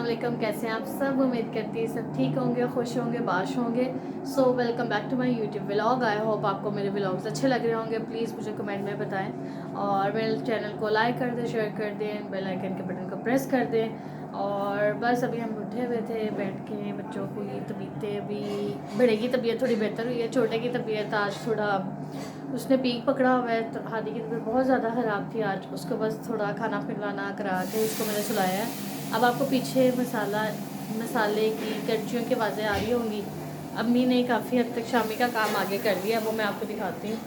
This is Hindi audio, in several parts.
वालेकुम, कैसे हैं आप सब। उम्मीद करती है सब ठीक होंगे, खुश होंगे, बाश होंगे। So welcome back to my YouTube vlog. I hope आपको मेरे व्लॉग्स अच्छे लग रहे होंगे। प्लीज़ मुझे कमेंट में बताएं और मेरे चैनल को लाइक कर दें, शेयर कर दें, बेल आइकन के बटन को प्रेस कर दें। और बस अभी हम उठे हुए थे बैठ के। बच्चों को ये तबीयतें अभी, बड़े की तबीयत थोड़ी बेहतर हुई है, छोटे की तबीयत आज थोड़ा उसने पीक पकड़ा हुआ है। तो हादी की तबीयत बहुत ज़्यादा ख़राब थी आज। उसको बस थोड़ा खाना पिलवाना करा के उसको मैंने सुलाया है। अब आपको पीछे मसाले की करचियों की आवाज़ें आ रही होंगी। अम्मी ने काफ़ी हद तक शामी का काम आगे कर दिया, वो मैं आपको दिखाती हूँ।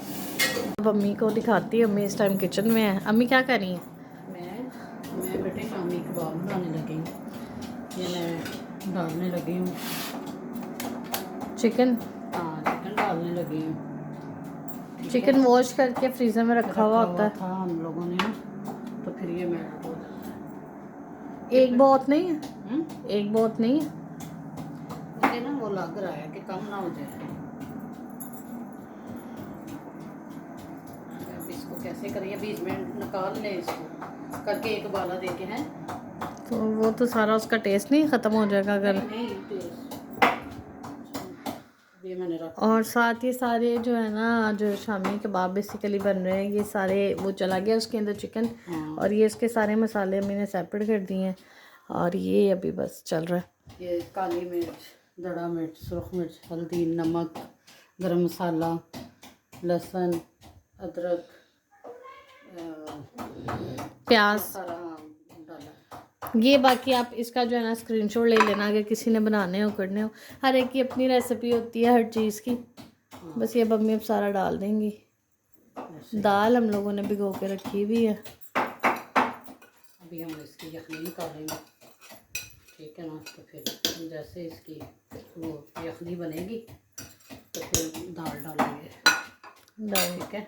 अब अम्मी को दिखाती हूँ। अम्मी इस टाइम किचन में है। अम्मी क्या कर रही हैं? मैं बेटे शामी कबाब बनाने लगी हूँ। ये मैं डालने लगी हूँ चिकन। हाँ, चिकन डालने लगी हूँ। चिकन वॉश करके फ्रीज़र में रखा हुआ होता है। था हम लोगों ने ना, तो फिर ये मैं एक बहुत नहीं है, एक बहुत नहीं है। मुझे ना वो लग रहा है कि कम ना हो जाए। अब इसको कैसे करें? 20 मिनट निकाल लें इसको करके, एक उबाला दे के हैं तो वो तो सारा उसका टेस्ट नहीं ख़त्म हो जाएगा अगर। नहीं ये मैंने रख। और साथ ही सारे जो है ना, जो शामी कबाब बेसिकली बन रहे हैं, ये सारे वो चला गया उसके अंदर चिकन। और ये इसके सारे मसाले मैंने सेपरेट कर दिए हैं और ये अभी बस चल रहा है। ये काली मिर्च, दड़ा मिर्च, सुरख मिर्च, हल्दी, नमक, गरम मसाला, लहसुन, अदरक, प्याज सारा डाला। ये बाकी आप इसका जो है ना स्क्रीनशॉट ले लेना अगर किसी ने बनाने हो, करने हो। हर एक की अपनी रेसिपी होती है हर चीज़ की। बस ये मम्मी अब सारा डाल देंगी। दाल हम लोगों ने भिगो के रखी हुई है। अभी हम इसकी यखनी निकालेंगे, ठीक है ना। तो फिर जैसे इसकी वो यखनी बनेगी तो फिर दाल डालेंगे, ठीक है।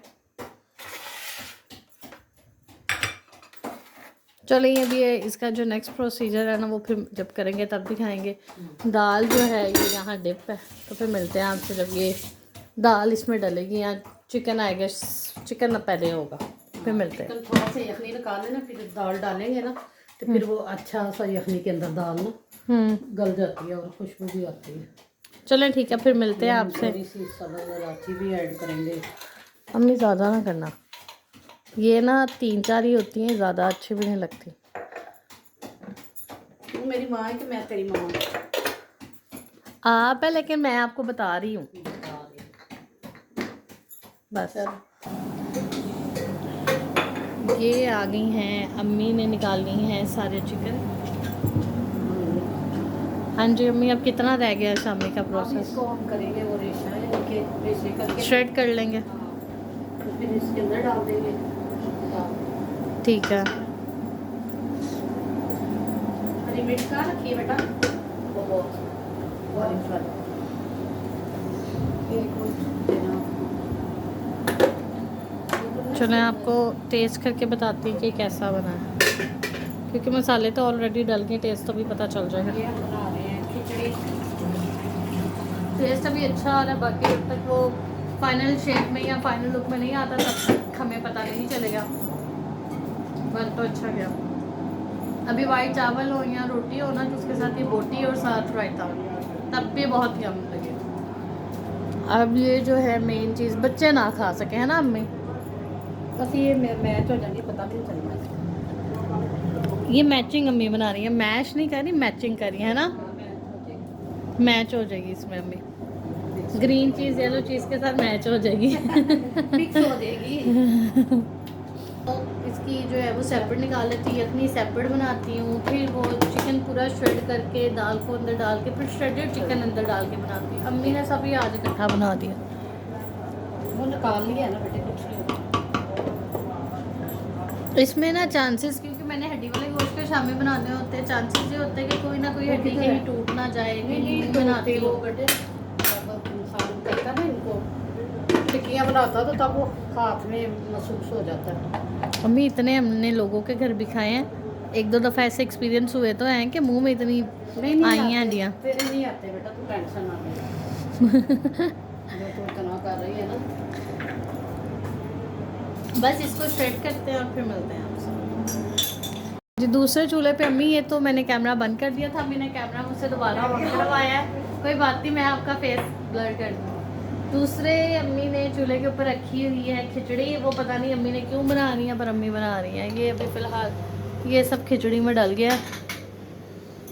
चलिए अभी ये इसका जो नेक्स्ट प्रोसीजर है ना, वो फिर जब करेंगे तब दिखाएंगे। दाल जो है ये यहाँ डिप है, तो फिर मिलते हैं आपसे जब ये दाल इसमें डलेगी। या चिकन आएगा, चिकन पहले होगा, फिर मिलते हैं। थोड़ा सा यखनी निकाल लेना, फिर दाल डालेंगे ना, तो फिर वो अच्छा सा यखनी के अंदर दाल ना गल जाती है और खुशबू भी आती है। चलें ठीक है, फिर मिलते हैं आपसे। थोड़ी सी सब्ज़ इलायची भी ऐड करेंगे। अम्मी ज़्यादा ना करना, ये ना 3-4 ही होती हैं, ज़्यादा अच्छी भी नहीं लगती। तू मेरी माँ है कि मैं तेरी माँ? आप है, लेकिन मैं आपको बता रही हूँ बस। ये आ गई हैं, अम्मी ने निकाली हैं सारे चिकन। हाँ जी अम्मी, अब कितना रह गया शामी का प्रोसेस? इसको हम करेंगे वो रेशे करके श्रेड कर लेंगे। तो फिर इसके अंदर डाल देंगे। ठीक है। हरी मिर्च का रखिए बेटा, वो ऑरेंज वाला चलें आपको टेस्ट करके बताती हूँ कि कैसा बना है, क्योंकि मसाले तो ऑलरेडी डल गए, टेस्ट तो भी पता चल जाएगा। ये बना रहे हैं खिचड़ी। टेस्ट अभी अच्छा आ रहा है, बाकी जब तक वो फाइनल शेप में या फाइनल लुक में नहीं आता तब तक हमें पता नहीं चलेगा। बन तो अच्छा गया। अभी वाइट चावल हो या रोटी हो ना, तो उसके साथ ये बोटी और साथ रायता हो, तब भी बहुत यम लगे। अब ये जो है मेन चीज़ बच्चे ना खा सके, है ना अम्मी? बस ये मैच हो जाएगी, पता भी नहीं चलना। ये मैचिंग अम्मी बना रही है, मैश नहीं कर रही, मैचिंग कर रही है ना। मैच हो जाएगी इसमें अम्मी, ग्रीन चीज़ येलो चीज़ के साथ मैच हो जाएगी। मिक्स हो जाएगी। तो इसकी जो है वो सेपरेट निकाल लेती हूँ, यखनी सेपरेट बनाती हूँ, फिर वो चिकन पूरा श्रेड करके दाल को अंदर डाल के फिर श्रेडेड चिकन अंदर डाल के बनाती हूँ। अम्मी ने सभी आज इकट्ठा बना दिया। वो निकाल लिया ना बेटे, कुछ नहीं होता इसमें ना चांसेस, क्योंकि मैंने हड्डी वाले गोश्त के शामी बनाने होते हैं, चांसेस ये होते हैं कि कोई ना कोई हड्डी कहीं टूट ना जाए। नहीं बनाती वो हूँ बेटे, जब इंसान करता ना इनको टिक्कियाँ बनाता तो तब वो हाथ में महसूस हो जाता है। अम्मी, इतने हमने लोगों के घर भी खाए हैं, 1-2 दफ़ा ऐसे एक्सपीरियंस हुए तो हैं कि मुंह में इतनी आई हैं हड्डियाँ। तेरे नहीं आते बेटा, तू टेंशन ना ले। जो तू इतना कर रही है ना। बस इसको श्रेड करते हैं और फिर मिलते हैं आपसे। जी दूसरे चूल्हे पे अम्मी, ये तो मैंने कैमरा बंद कर दिया था, अम्मी ने कैमरा मुझसे दोबारा ऑन करवाया है। कोई बात नहीं, मैं आपका फेस ब्लर कर दूँ। दूसरे अम्मी ने चूल्हे के ऊपर रखी हुई है खिचड़ी, वो पता नहीं अम्मी ने क्यों बना रही है, पर अम्मी बना रही हैं। ये अभी फ़िलहाल ये सब खिचड़ी में डल गया।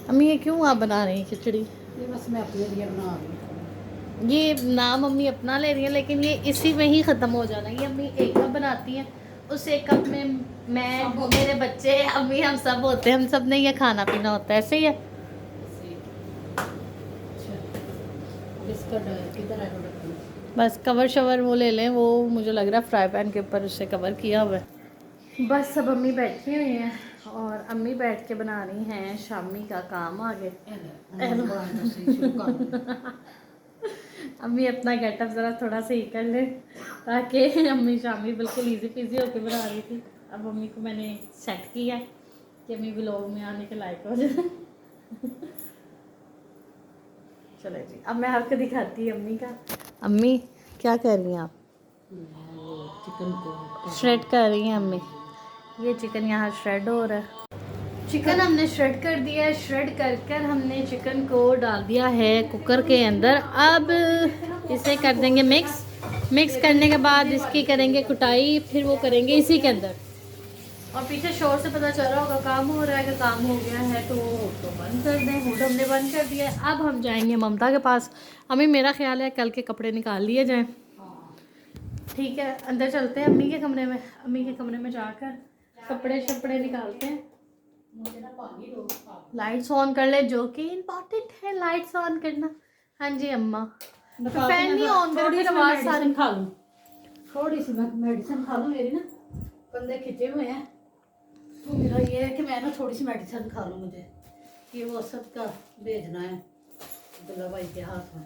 अम्मी ये क्यों आप बना रही हैं खिचड़ी? ये बस मैं अपने लिए बना रही हूँ। ये नाम अम्मी अपना ले रही है, लेकिन ये इसी में ही ख़त्म हो जाना। ये अम्मी एक कप बनाती हैं, उस एक कप में मैं, मेरे बच्चे, अम्मी, हम सब होते हैं, हम सब ने ये खाना पीना होता है, ऐसे ही है। अच्छा, अब इसका किधर है ढक्कन? बस कवर शवर वो ले लें, वो मुझे लग रहा है फ्राई पैन के ऊपर उससे कवर किया हुआ है। बस सब अम्मी बैठी हुई हैं और अम्मी बैठ के बना रही हैं शामी का काम आगे। अम्मी अपना गेटअप ज़रा थोड़ा सही कर ले, ताकि अम्मी शामी बिल्कुल इजी पीजी होके बना रही थी। अब अम्मी को मैंने सेट किया कि अम्मी व्लॉग में आने के लायक हो जाए। चलो जी, अब मैं आपको दिखाती हूँ अम्मी का। अम्मी क्या कर रही हैं आप? चिकन को श्रेड कर रही हैं अम्मी। ये चिकन यहाँ श्रेड हो रहा है। चिकन हमने श्रेड कर दिया है। श्रेड कर कर हमने चिकन को डाल दिया है कुकर के अंदर। अब इसे कर देंगे मिक्स। मिक्स करने के बाद इसकी करेंगे कुटाई, फिर वो करेंगे इसी के अंदर। और पीछे शोर से पता चल रहा होगा काम हो रहा है, कि काम हो गया है तो बंद कर दें। हुड हमने बंद कर दिया है। अब हम जाएंगे ममता के पास। अम्मी मेरा ख्याल है कल के कपड़े निकाल लिए जाएं। ठीक है, अंदर चलते हैं अम्मी के कमरे में। अम्मी के कमरे में जाकर कपड़े शपड़े निकालते हैं। मुझे ना पानी दो। लाइट्स ऑन कर ले, जो कि इम्पोर्टेंट है, लाइट्स ऑन करना। हाँ जी अम्मा, फैन नहीं ऑन करोगे तो आवाज़ सारी। खा लूँ, थोड़ी सी मेडिसिन खा लूँ। मेरी ना कंधे खिंचे हुए हैं, तो मेरा ये है कि मैं ना थोड़ी सी मेडिसिन खा लूँ। मुझे ये वो सब का भेजना है अब्दुल्ला भाई के हाथ में।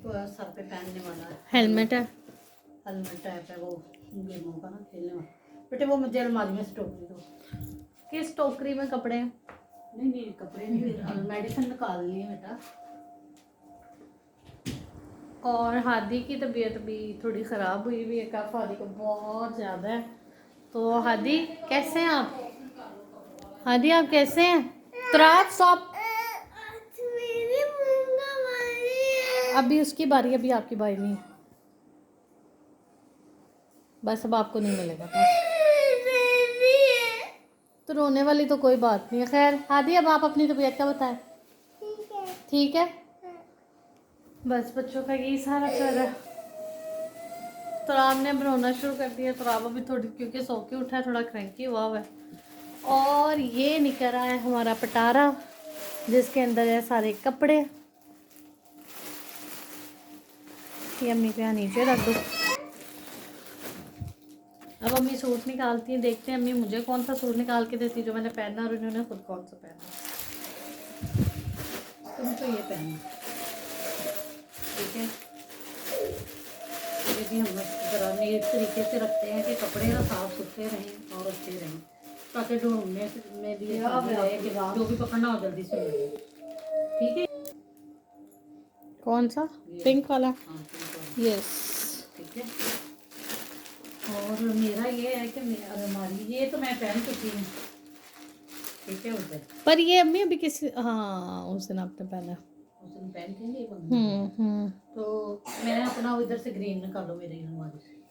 तो सर पे पहनने वाला है, हेलमेट है। हेलमेट टाइप है वो गेमों का ना, खेलने वाला। बेटे वो मुझे अलमारी में स्टोर दो। किस टोकरी में कपड़े हैं? नहीं नहीं, कपड़े नहीं, मेडिसिन निकाल ली है बेटा। और हादी की तबीयत भी थोड़ी ख़राब हुई हुई है, कफ हादी को बहुत ज़्यादा है। तो हादी कैसे हैं आप? हादी आप कैसे हैं? त्राप सॉप, अभी उसकी बारी, अभी आपकी बारी नहीं है। बस अब आपको नहीं मिलेगा बस। तो रोने वाली तो कोई बात नहीं है। खैर हादी, अब आप अपनी तबीयत का बताएं। ठीक है, बस बच्चों का यही सारा चल रहा है। तराब ने रोना शुरू कर दिया। तराब अभी थोड़ी, क्योंकि सो के उठा है, थोड़ा क्रैंकी हुआ हुआ है। और ये निकल रहा है हमारा पटारा, जिसके अंदर है सारे कपड़े। ये अम्मी को यहाँ नीचे रख दो। अब अम्मी सूट निकालती हैं, देखते हैं अम्मी मुझे कौन सा सूट निकाल के देती है जो मैंने पहना, और इन्होंने खुद कौन सा पहना। तुम तो ये पहनो, ठीक है। ये भी हम ज़रा इस तरीके से रखते हैं कि कपड़े ना साफ सुथरे रहें और अच्छे रहें, ताकि ढूंढने में भी रहे कि जो भी पकड़ना हो जल्दी से मिले। ठीक है। कौन सा? पिंक वाला? हाँ, यस। ठीक है। और मेरा ये है कि अलमारी ये तो मैं पहन चुकी हूँ, ठीक है। उधर पर ये अम्मी अभी किसी, हाँ उस दिन आपने पहना। उस दिन पहन के नहीं तो मैंने अपना इधर से ग्रीन निकालो मेरी अलमारी से।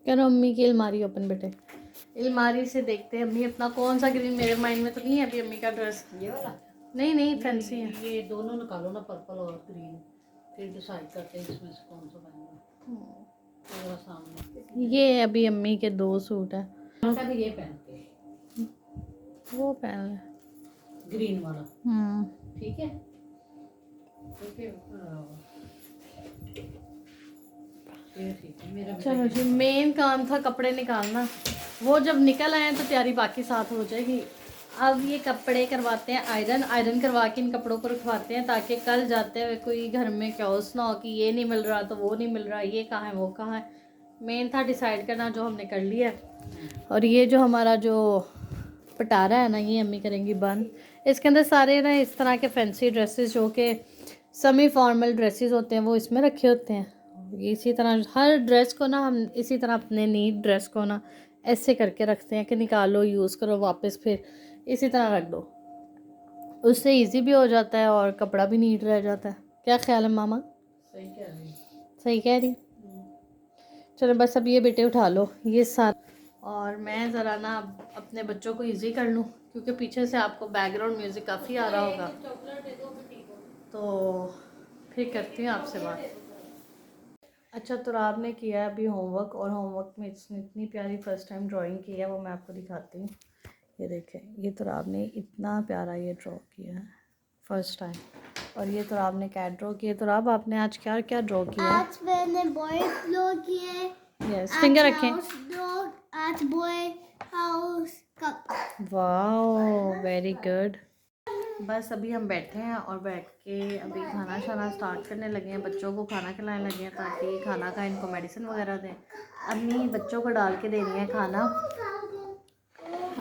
करो अम्मी की अलमारी ओपन बेटे। अलमारी से देखते हैं अम्मी अपना कौन सा ग्रीन, मेरे माइंड में तो नहीं है अभी अम्मी का ड्रेस। ये वाला नहीं फैंसी है। ये दोनों निकालो ना, पर्पल और ग्रीन, फिर डिसाइड करते हैं इसमें से कौन सा पहनना। पूरा सामने ये अभी अम्मी के 2 सूट है। भी ये पहनते वो पहन ले, ग्रीन वाला, ठीक है। ठीक है, ये ठीक है मेरा। चलो जी, मेन काम था कपड़े निकालना। वो जब निकल आए तो तैयारी बाकी साथ हो जाएगी। अब ये कपड़े करवाते हैं आयरन करवा के इन कपड़ों को रखवाते हैं, ताकि कल जाते हुए कोई घर में क्योस ना हो कि ये नहीं मिल रहा तो वो नहीं मिल रहा, ये कहाँ है वो कहाँ है। मेन था डिसाइड करना, जो हमने कर लिया है। और ये जो हमारा जो पटारा है ना, ये अम्मी करेंगी बंद। इसके अंदर सारे ना इस तरह के फैंसी ड्रेसेस, जो कि सेमी फॉर्मल ड्रेसेस होते हैं, वो इसमें रखे होते हैं। इसी तरह हर ड्रेस को ना हम इसी तरह अपने नीट ड्रेस को ना ऐसे करके रखते हैं कि निकालो, यूज़ करो, वापस फिर इसी तरह रख दो। उससे इजी भी हो जाता है और कपड़ा भी नीट रह जाता है। क्या ख्याल है मामा? सही कह रही है। सही कह रही? चलो बस अब ये बेटे उठा लो ये साथ, और मैं ज़रा ना अपने बच्चों को इजी कर लूँ क्योंकि पीछे से आपको बैकग्राउंड म्यूज़िक काफ़ी आ रहा होगा, तो फिर करती हूँ आपसे बात। अच्छा, तो आपने किया अभी होमवर्क, और होमवर्क में इसने इतनी प्यारी फर्स्ट टाइम ड्राइंग की है, वो मैं आपको दिखाती हूँ। ये देखें, ये तो आपने इतना प्यारा ये ड्रॉ किया है फर्स्ट टाइम। और ये तो आपने कैट ड्रॉ किया। तो आपने आज क्या क्या ड्रॉ किया? आज मैंने बॉय ड्रॉ किए। यस, फिंगर रखें। आज बॉय हाउस कप। वाह, वेरी गुड। बस अभी हम बैठे हैं और बैठ के अभी खाना शाना स्टार्ट करने लगे हैं, बच्चों को खाना खिलाने लगे हैं ताकि खाना का इनको मेडिसिन वगैरह दें। अम्मी बच्चों को डाल के दे रही हैं खाना।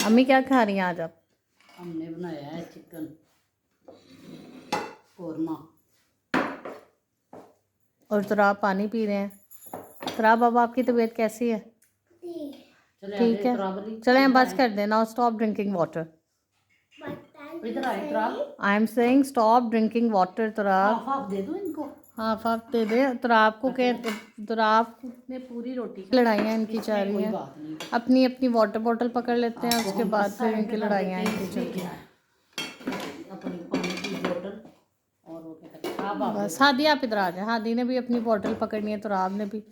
अम्मी क्या खा रही हैं आज आप? हमने बनाया है चिकन कौरमा। और तो आप पानी पी रहे हैं। तो बाबा आपकी तबीयत कैसी है? ठीक है, चलें बस कर दें। Now stop drinking water. इधर आए तराब। I am saying stop drinking water. तो हाफ हाफ दे दो इनको। हाफ हाफ दे दे। तो आपको ने पूरी रोटी लड़ाइयाँ इनकी चल रही हैं। बात नहीं, अपनी अपनी वाटर बॉटल पकड़ लेते हैं, उसके बाद फिर इनकी लड़ाइयाँ इनकी चलती हैं। अपनी पानी की बोतल और वो क्या कहते हैं, बस हादी आप इधर आ जाए। हादी ने भी अपनी बॉटल पकड़नी है, तो राब ने भी।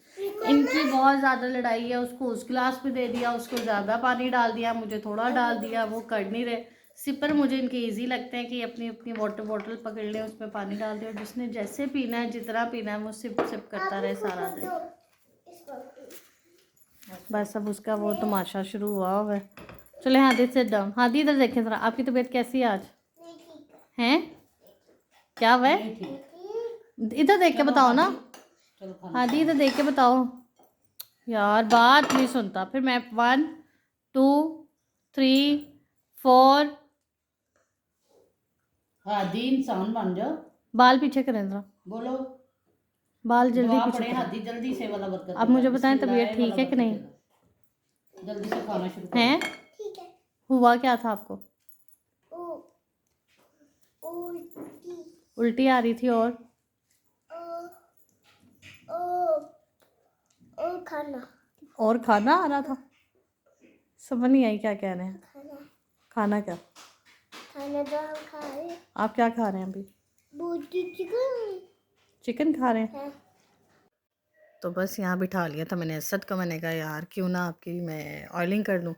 इनकी बहुत ज़्यादा लड़ाई है। उसको उस गिलास में दे दिया, उसको ज़्यादा पानी डाल दिया, मुझे थोड़ा डाल दिया, वो कर नहीं रहे। सिपर मुझे इनके इजी लगते हैं कि अपनी अपनी वाटर बॉटल पकड़ लें, उसमें पानी डाल दें और जिसने जैसे पीना है, जितना पीना है, वो सिप सिप करता रहे सारा दिन। बस अब उसका वो तमाशा शुरू हुआ है। चले हादी से डाउन। हादी इधर देखें ज़रा, आपकी तबीयत कैसी है आज? हैं? क्या हुआ है? इधर देख के बताओ ना। हादी इधर देख के बताओ। यार बात नहीं सुनता। फिर मैं 1 2 3 4। हादी इंसान बन जाओ। बाल पीछे करें जरा। बोलो बाल जल्दी दुआ पीछे पढ़े। करें। हादी जल्दी से वाला बरकत। अब मुझे बताएं तबीयत ठीक है कि नहीं? जल्दी से खाना शुरू करो। हैं? ठीक है। हुआ क्या था आपको? उल्टी आ रही थी और खाना आ रहा था। समझ नहीं आई क्या कह रहे हैं। खाना क्या? खाना जो हम खा रहे हैं। आप क्या खा रहे हैं अभी? चिकन खा रहे हैं। तो बस यहाँ बिठा लिया था मैंने असद को। मैंने कहा यार क्यों ना आपकी मैं ऑयलिंग कर लूँ।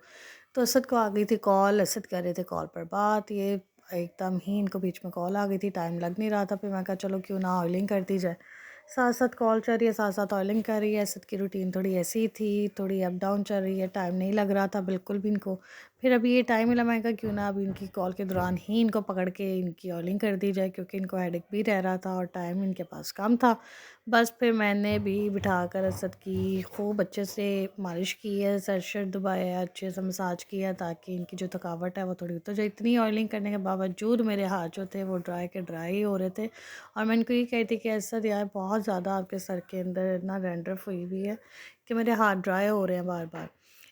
तो असद को आ गई थी कॉल। असद कर रहे थे कॉल पर बात। ये एकदम ही इनको बीच में कॉल आ गई थी, टाइम लग नहीं रहा था। फिर मैं कहा चलो क्यों ना ऑयलिंग कर दी जाए। साथ साथ कॉल चल रही है, साथ साथ ऑयलिंग कर रही है। असद की रूटीन थोड़ी ऐसी थी, थोड़ी अप डाउन चल रही है। टाइम नहीं लग रहा था बिल्कुल भी इनको। फिर अभी ये टाइम मिला, मैं कहा क्यों ना अभी इनकी कॉल के दौरान ही इनको पकड़ के इनकी ऑयलिंग कर दी जाए, क्योंकि इनको हेडेक भी रह रहा था और टाइम इनके पास कम था। बस फिर मैंने भी बिठाकर असद की खूब अच्छे से मालिश की है, सर शर दबाया, अच्छे से मसाज किया ताकि इनकी जो थकावट है वो थोड़ी उतर जाए। इतनी ऑयलिंग करने के बावजूद मेरे हाथ जो थे वो ड्राई के ड्राई हो रहे थे। और मैं इनको ये कहती कि असद यार बहुत ज़्यादा आपके सर के अंदर इतना डैंड्रफ हुई हुई है कि मेरे हाथ ड्राई हो रहे हैं बार बार।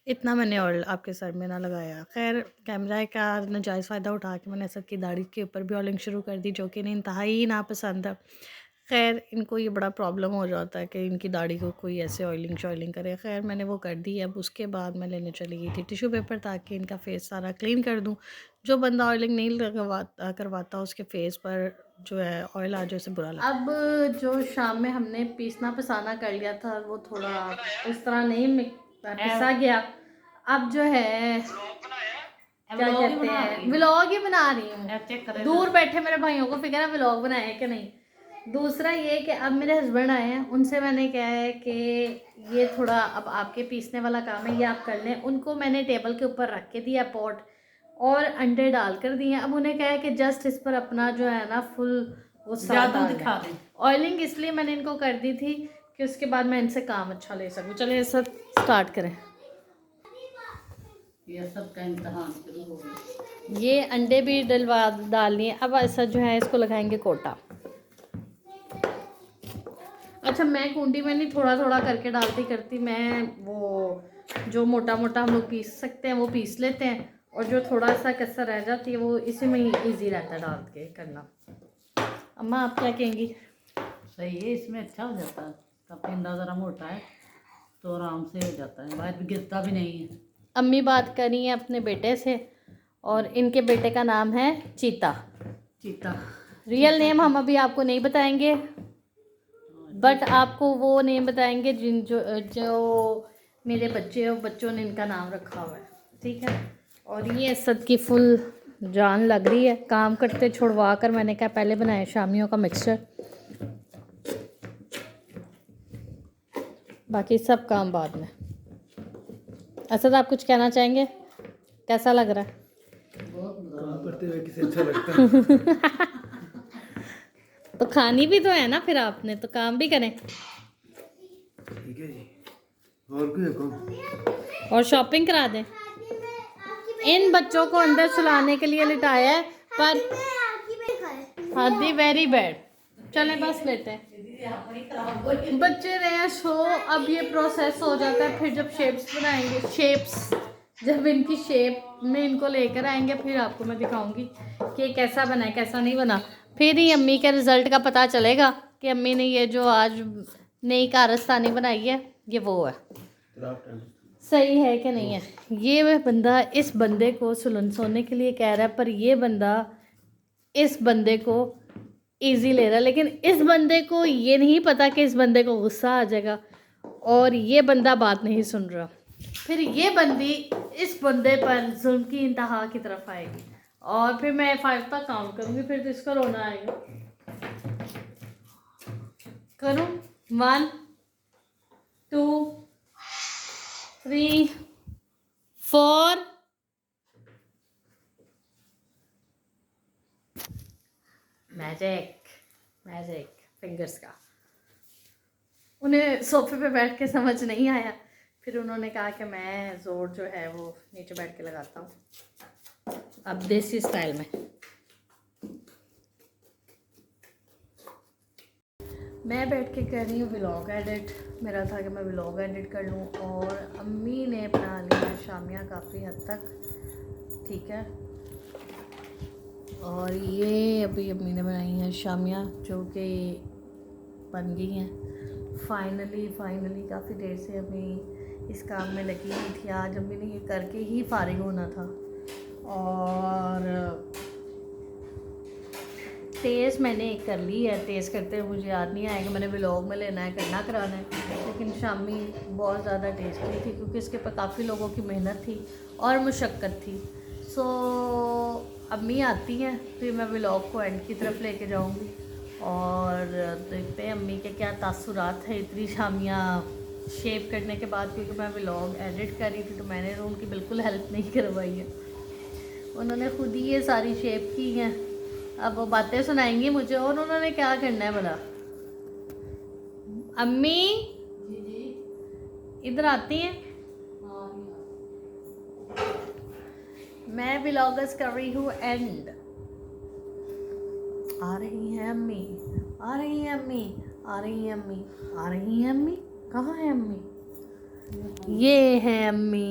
इतना मैंने ऑयल आपके सर में ना लगाया। खैर कैमरा का नाजायज़ फ़ायदा उठा के मैंने असद की दाढ़ी के ऊपर भी ऑयलिंग शुरू कर दी, जो कि इन्हें इंतहाई नापसंद है। खैर इनको ये बड़ा प्रॉब्लम हो जाता है कि इनकी दाढ़ी को कोई ऐसे ऑयलिंग शॉयलिंग करे। खैर मैंने वो कर दी। अब उसके बाद मैं लेने चली गई थी टिश्यू पेपर ताकि इनका फेस सारा क्लीन कर दूं। जो बंदा ऑयलिंग नहीं करवाता उसके फेस पर जो है ऑयल आ जाए उसे बुरा लगता है। अब जो शाम में हमने पीसना पसाना कर लिया था वो थोड़ा इस तरह नहीं पिसा गया। अब जो है क्या कहते हैं, व्लॉग ही बना रही हूँ। दूर बैठे मेरे भाइयों को फिक्र है व्लॉग बनाए कि नहीं। दूसरा ये कि अब मेरे हस्बैंड आए हैं, उनसे मैंने कहा है कि ये थोड़ा अब आपके पीसने वाला काम है ये आप कर लें। उनको मैंने टेबल के ऊपर रख के दिया पॉट और अंडे डाल कर दिए। अब उन्हें कहा है कि जस्ट इस पर अपना जो है ना फुल वो ज़्यादा दिखा दें। ऑयलिंग इसलिए मैंने इनको कर दी थी कि उसके बाद मैं इनसे काम अच्छा ले सकूँ। चलिए सब स्टार्ट करें। ये सब का इम्तहान शुरू हो गया। ये अंडे भी डाल लिए। अब ऐसा जो है इसको लगाएंगे कोटा। अच्छा अच्छा मैं कुंडी में नहीं, थोड़ा थोड़ा करके डालती करती, मैं वो जो मोटा मोटा हम लोग पीस सकते हैं वो पीस लेते हैं, और जो थोड़ा सा कसर रह जाती है वो इसी में ही ईजी रहता है डाल के करना। अम्मा आप क्या कहेंगी? सही है, इसमें अच्छा हो जाता है। का पेंदा ज़रा मोटा है तो आराम से हो जाता है, बाहर भी गिरता भी नहीं है। अम्मी बात कर रही हैं अपने बेटे से, और इनके बेटे का नाम है चीता। चीता। रियल नेम हम अभी आपको नहीं बताएंगे, बट आपको वो नेम बताएंगे जिन जो मेरे बच्चों ने इनका नाम रखा हुआ है, ठीक है। और ये असद की फुल जान लग रही है, काम करते छुड़वा कर मैंने कहा पहले बनाए शामियों का मिक्सचर, बाकी सब काम बाद में। असद आप कुछ कहना चाहेंगे? कैसा लग रहा है? बहुत करते हुए किसे अच्छा लगता है। तो खानी भी तो है ना, फिर आपने तो काम भी करें ठीक है जी, और कोई हुक्म? और शॉपिंग करा दें। इन बच्चों को अंदर सुलाने के लिए लिटाया है, पर हादी वेरी बैड। चले बस लेते हैं, बच्चे रहे सो। अब ये प्रोसेस हो जाता है, फिर जब शेप्स बनाएंगे, जब इनकी शेप में इनको लेकर आएंगे फिर आपको मैं दिखाऊंगी कि कैसा बना है कैसा नहीं बना। फिर ही अम्मी के रिज़ल्ट का पता चलेगा कि अम्मी ने ये जो आज नई कारस्तानी बनाई है ये वो है, सही है कि नहीं है। ये वह बंदा इस बंदे को सोने के लिए कह रहा है, पर ये बंदा इस बंदे को इजी ले रहा है, लेकिन इस बंदे को ये नहीं पता कि इस बंदे को गुस्सा आ जाएगा, और ये बंदा बात नहीं सुन रहा। फिर ये बंदी इस बंदे पर जुल्म की इंतहा की तरफ आएगी, और फिर मैं 5 तक काउंट करूँगी, फिर तो इसका रोना आएगा। करूँ 1 2 3 4। मैजिक फिंगर्स का। उन्हें सोफे पे बैठ के समझ नहीं आया, फिर उन्होंने कहा कि मैं ज़ोर जो है वो नीचे बैठ के लगाता हूँ, अब देसी स्टाइल में। मैं बैठ के कर रही हूँ व्लॉग एडिट। मेरा था कि मैं व्लॉग एडिट कर लूँ, और अम्मी ने बना लिया शामियाँ काफ़ी हद तक, ठीक है। और ये अभी अम्मी ने बनाई हैं शामियाँ जो कि बन गई हैं फाइनली। काफ़ी देर से अम्मी इस काम में लगी हुई थी। आज अम्मी ने ये करके ही फारिग होना था। और तेज़ मैंने कर ली है, तेज़ करते हुए मुझे याद नहीं आया कि मैंने व्लॉग में लेना है, करना कराना है, लेकिन शामी बहुत ज़्यादा टेस्टी थी क्योंकि इसके ऊपर काफ़ी लोगों की मेहनत थी और मुशक्क़त थी। सो अम्मी आती हैं फिर मैं व्लॉग को एंड की तरफ लेके जाऊंगी, और देखते हैं अम्मी के क्या तासुरात है इतनी शामियाँ शेप करने के बाद, क्योंकि मैं व्लॉग एडिट कर रही थी तो मैंने उनकी बिल्कुल हेल्प नहीं करवाई है, उन्होंने खुद ही ये सारी शेप की हैं। अब वो बातें सुनाएंगी मुझे, और उन्होंने क्या करना है भला। अम्मी इधर आती हैं, मैं व्लॉगर्स कर रही हूँ एंड। आ रही हैं अम्मी, आ रही हैं अम्मी, आ रही हैं अम्मी, आ रही हैं अम्मी। कहाँ है अम्मी? ये है अम्मी।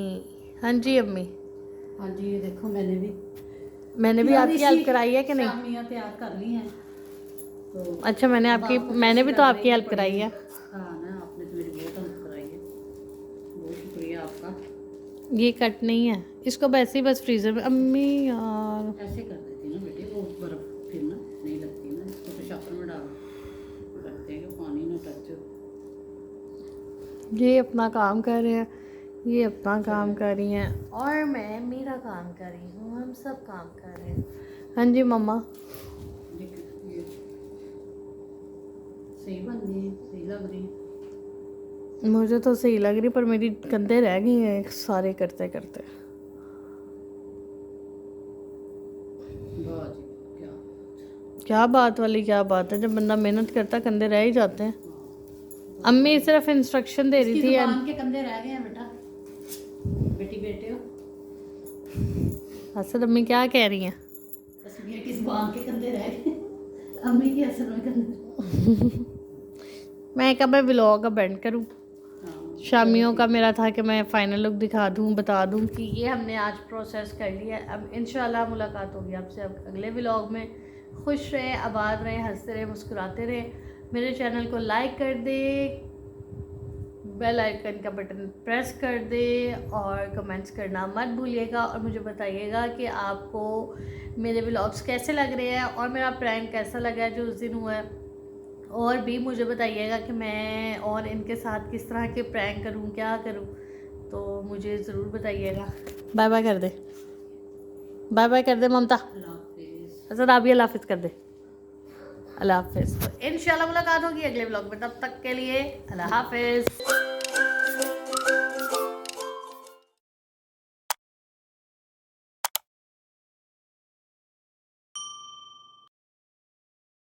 हाँ जी अम्मी। हाँ जी, ये देखो मैंने भी आपकी हेल्प कराई है कि नहीं? शामियाँ तैयार कर ली हैं तो। अच्छा मैंने भी तो आपकी हेल्प कराई है। हाँ ना, आपने तो मेरी बहुत हेल्प कराई है, बहुत शुक्रिया आपका। ये कट नहीं है, इसको वैसे ही बस फ्रीज़र में। अम्मी यार ऐसे कर देती ना बेटे, वो बर्फ फिर ना नहीं लगती ना, इसको तो शापर में डाल करते हैं कि पानी ना टच हो। ये अपना काम कर रहे हैं, ये अपना काम कर रही हैं, और मैं मेरा काम कर रही हूँ, हम सब काम कर रहे हैं। हाँ जी मम्मा। ये सही बन गई है, सही लग रही है। मुझे तो सही लग रही, पर मेरी कंधे रह गई हैं सारे करते करते। वाह जी, क्या बात वाली क्या बात है, जब बंदा मेहनत करता कंधे रह ही जाते हैं। अम्मी सिर्फ इंस्ट्रक्शन दे रही थी। ज़ुबान के कंधे रह गए हैं बेटा, बेटी बेटे हो। असद अम्मी क्या कह रही हैं? तस्वीर की ज़ुबान के कंधे रह गए, अम्मी की असल में कंधे। मैं कब मैं व्लॉग अब एंड करूँ। हाँ, शामियों का मेरा था कि मैं फ़ाइनल लुक दिखा दूँ, बता दूँ कि ये हमने आज प्रोसेस कर लिया है। अब इंशाल्लाह मुलाकात होगी आपसे अब अगले व्लॉग में। खुश रहे, आबाद रहे, हंसते रहे, मुस्कुराते रहे। मेरे चैनल को लाइक कर दे, बेल आइकन का बटन प्रेस कर दे और कमेंट्स करना मत भूलिएगा। और मुझे बताइएगा कि आपको मेरे व्लॉग्स कैसे लग रहे हैं और मेरा प्रैंक कैसा लगा है जो उस दिन हुआ है। और भी मुझे बताइएगा कि मैं और इनके साथ किस तरह के प्रैंक करूं, क्या करूं, तो मुझे ज़रूर बताइएगा। बाय बाय कर दे, बाय बाय कर दे ममता। अल्लाह हाफिज़। अच्छा आप भी अल्लाह हाफिज़ कर दे। अल्लाह हाफिज़। तो इंशाल्लाह मुलाकात होगी अगले व्लॉग में, तब तक के लिए अल्लाह हाफिज़।